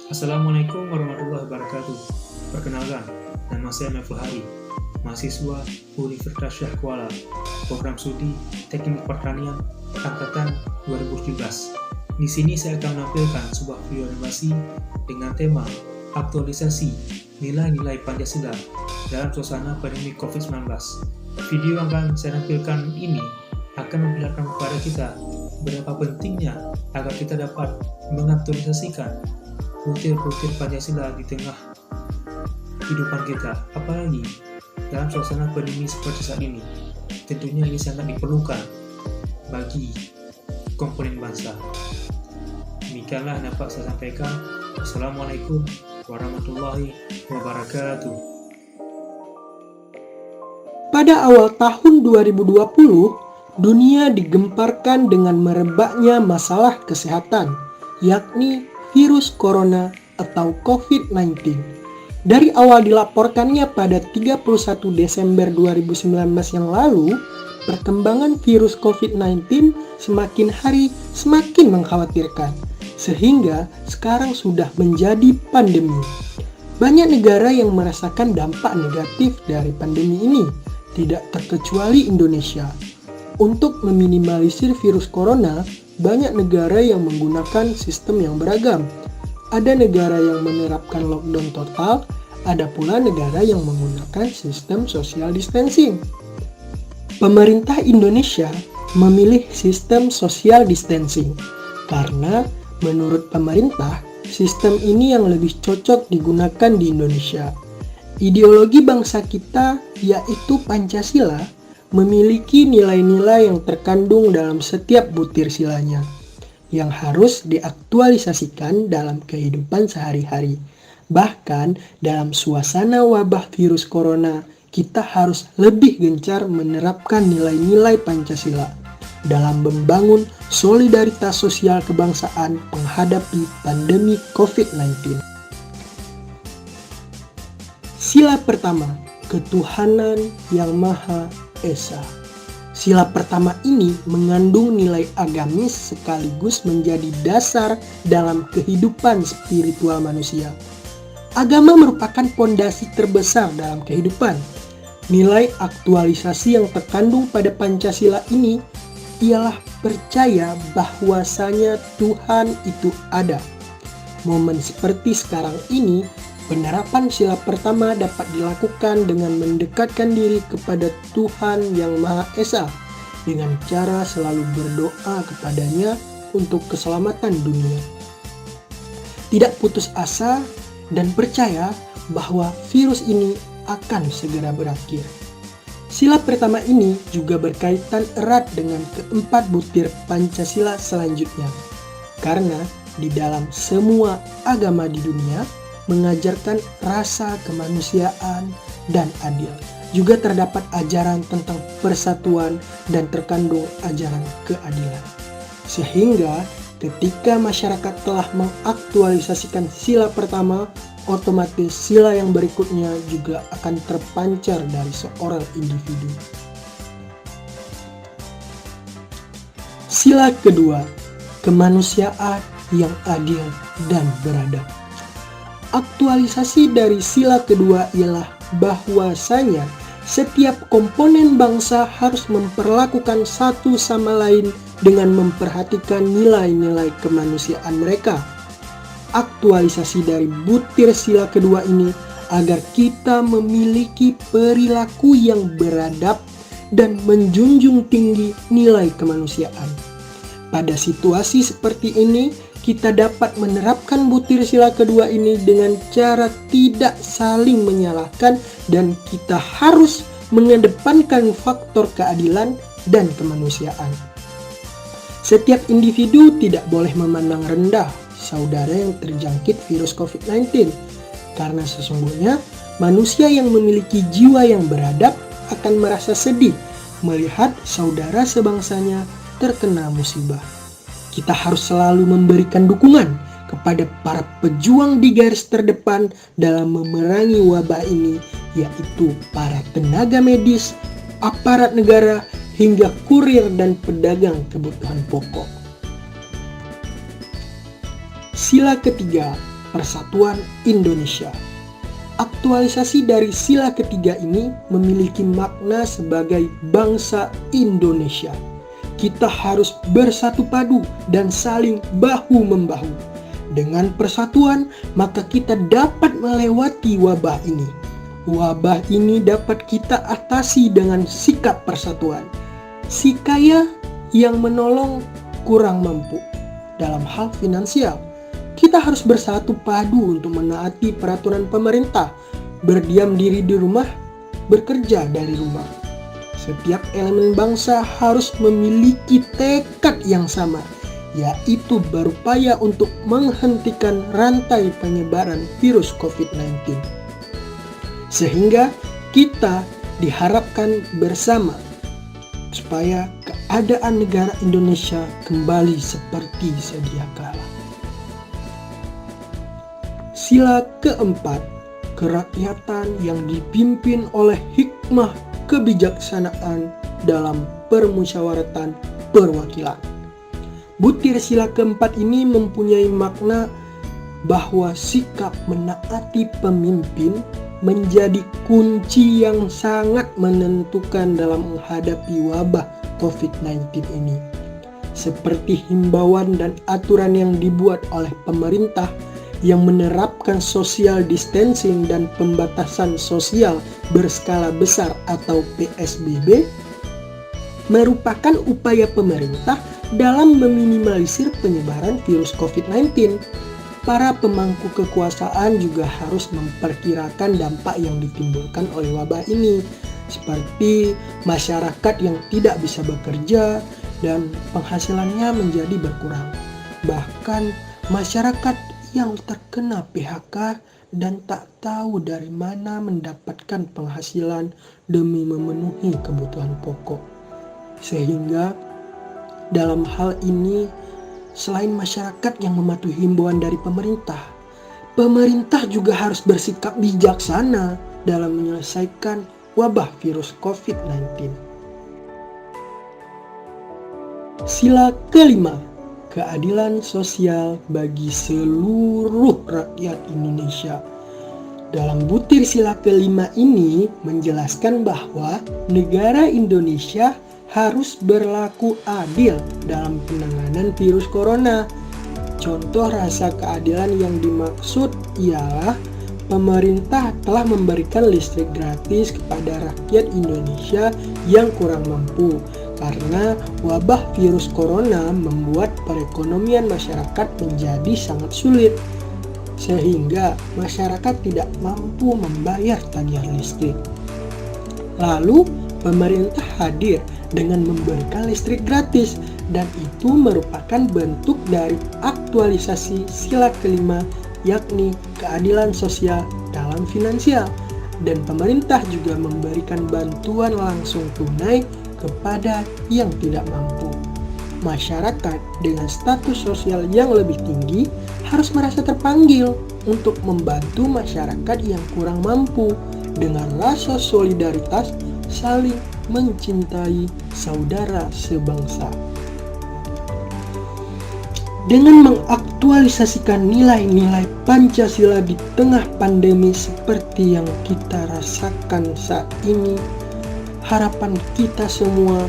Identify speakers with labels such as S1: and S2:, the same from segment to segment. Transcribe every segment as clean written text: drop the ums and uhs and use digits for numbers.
S1: Assalamualaikum warahmatullahi wabarakatuh. Perkenalkan, nama saya Meful Hari, mahasiswa Universitas Syah Kuala, program studi Teknik Pertanian angkatan 2017. Di sini saya akan menampilkan sebuah video animasi dengan tema aktualisasi nilai-nilai Pancasila dalam suasana pandemi COVID-19. Video yang akan saya tampilkan ini akan memperlihatkan kepada kita berapa pentingnya agar kita dapat mengaktualisasikan butir-butir Pancasila di tengah kehidupan kita, apalagi dalam suasana pandemi seperti saat ini. Tentunya ini sangat diperlukan bagi komponen bangsa. Demikianlah yang dapat saya sampaikan. Assalamualaikum warahmatullahi wabarakatuh.
S2: Pada awal tahun 2020, dunia digemparkan dengan merebaknya masalah kesehatan, yakni virus corona atau COVID-19. Dari awal dilaporkannya pada 31 Desember 2019 yang lalu, perkembangan virus COVID-19 semakin hari semakin mengkhawatirkan, sehingga sekarang sudah menjadi pandemi. Banyak negara yang merasakan dampak negatif dari pandemi ini, tidak terkecuali Indonesia. Untuk meminimalisir virus corona, banyak negara yang menggunakan sistem yang beragam. Ada negara yang menerapkan lockdown total, ada pula negara yang menggunakan sistem social distancing. Pemerintah Indonesia memilih sistem social distancing karena menurut pemerintah, sistem ini yang lebih cocok digunakan di Indonesia. Ideologi bangsa kita, yaitu Pancasila, memiliki nilai-nilai yang terkandung dalam setiap butir silanya, yang harus diaktualisasikan dalam kehidupan sehari-hari. Bahkan dalam suasana wabah virus corona, kita harus lebih gencar menerapkan nilai-nilai Pancasila dalam membangun solidaritas sosial kebangsaan menghadapi pandemi COVID-19. Sila pertama, ketuhanan yang Maha Esa. Sila pertama ini mengandung nilai agamis sekaligus menjadi dasar dalam kehidupan spiritual manusia. Agama merupakan pondasi terbesar dalam kehidupan. Nilai aktualisasi yang terkandung pada Pancasila ini ialah percaya bahwasanya Tuhan itu ada. Momen seperti sekarang ini, penerapan sila pertama dapat dilakukan dengan mendekatkan diri kepada Tuhan Yang Maha Esa dengan cara selalu berdoa kepadanya untuk keselamatan dunia. Tidak putus asa dan percaya bahwa virus ini akan segera berakhir. Sila pertama ini juga berkaitan erat dengan keempat butir Pancasila selanjutnya. Karena di dalam semua agama di dunia mengajarkan rasa kemanusiaan dan adil. Juga terdapat ajaran tentang persatuan dan terkandung ajaran keadilan. Sehingga ketika masyarakat telah mengaktualisasikan sila pertama, otomatis sila yang berikutnya juga akan terpancar dari seorang individu. Sila kedua, kemanusiaan yang adil dan beradab. Aktualisasi dari sila kedua ialah bahwasanya setiap komponen bangsa harus memperlakukan satu sama lain dengan memperhatikan nilai-nilai kemanusiaan mereka. Aktualisasi dari butir sila kedua ini agar kita memiliki perilaku yang beradab dan menjunjung tinggi nilai kemanusiaan. Pada situasi seperti ini, kita dapat menerapkan butir sila kedua ini dengan cara tidak saling menyalahkan dan kita harus mengedepankan faktor keadilan dan kemanusiaan. Setiap individu tidak boleh memandang rendah saudara yang terjangkit virus COVID-19 karena sesungguhnya manusia yang memiliki jiwa yang beradab akan merasa sedih melihat saudara sebangsanya terkena musibah. Kita harus selalu memberikan dukungan kepada para pejuang di garis terdepan dalam memerangi wabah ini, yaitu para tenaga medis, aparat negara, hingga kurir dan pedagang kebutuhan pokok. Sila ketiga, Persatuan Indonesia. Aktualisasi dari sila ketiga ini memiliki makna sebagai bangsa Indonesia. Kita harus bersatu padu dan saling bahu-membahu. Dengan persatuan, maka kita dapat melewati wabah ini. Wabah ini dapat kita atasi dengan sikap persatuan. Si kaya yang menolong kurang mampu. Dalam hal finansial, kita harus bersatu padu untuk menaati peraturan pemerintah, berdiam diri di rumah, bekerja dari rumah. Setiap elemen bangsa harus memiliki tekad yang sama, yaitu berupaya untuk menghentikan rantai penyebaran virus COVID-19. Sehingga kita diharapkan bersama supaya keadaan negara Indonesia kembali seperti sedia kala. Sila keempat, kerakyatan yang dipimpin oleh hikmah kebijaksanaan dalam permusyawaratan perwakilan. Butir sila keempat ini mempunyai makna bahwa sikap menaati pemimpin menjadi kunci yang sangat menentukan dalam menghadapi wabah COVID-19 ini. Seperti himbauan dan aturan yang dibuat oleh pemerintah yang menerapkan social distancing dan pembatasan sosial berskala besar atau PSBB merupakan upaya pemerintah dalam meminimalisir penyebaran virus COVID-19. Para pemangku kekuasaan juga harus memperkirakan dampak yang ditimbulkan oleh wabah ini, seperti masyarakat yang tidak bisa bekerja dan penghasilannya menjadi berkurang. Bahkan masyarakat yang terkena PHK dan tak tahu dari mana mendapatkan penghasilan demi memenuhi kebutuhan pokok. Sehingga dalam hal ini, selain masyarakat yang mematuhi himbauan dari pemerintah juga harus bersikap bijaksana dalam menyelesaikan wabah virus COVID-19. Sila kelima, keadilan sosial bagi seluruh rakyat Indonesia. Dalam butir sila kelima ini menjelaskan bahwa negara Indonesia harus berlaku adil dalam penanganan virus corona. Contoh rasa keadilan yang dimaksud ialah pemerintah telah memberikan listrik gratis kepada rakyat Indonesia yang kurang mampu. Karena wabah virus corona membuat perekonomian masyarakat menjadi sangat sulit, sehingga masyarakat tidak mampu membayar tagihan listrik. Lalu pemerintah hadir dengan memberikan listrik gratis, dan itu merupakan bentuk dari aktualisasi sila kelima, yakni keadilan sosial dalam finansial. Dan pemerintah juga memberikan bantuan langsung tunai kepada yang tidak mampu. Masyarakat dengan status sosial yang lebih tinggi harus merasa terpanggil untuk membantu masyarakat yang kurang mampu dengan rasa solidaritas, saling mencintai saudara sebangsa. Dengan mengaktualisasikan nilai-nilai Pancasila di tengah pandemi seperti yang kita rasakan saat ini, harapan kita semua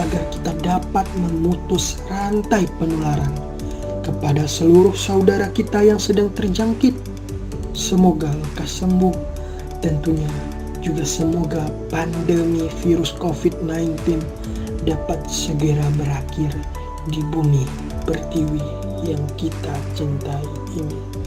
S2: agar kita dapat memutus rantai penularan kepada seluruh saudara kita yang sedang terjangkit. Semoga lekas sembuh. Tentunya juga semoga pandemi virus COVID-19 dapat segera berakhir di bumi pertiwi yang kita cintai ini.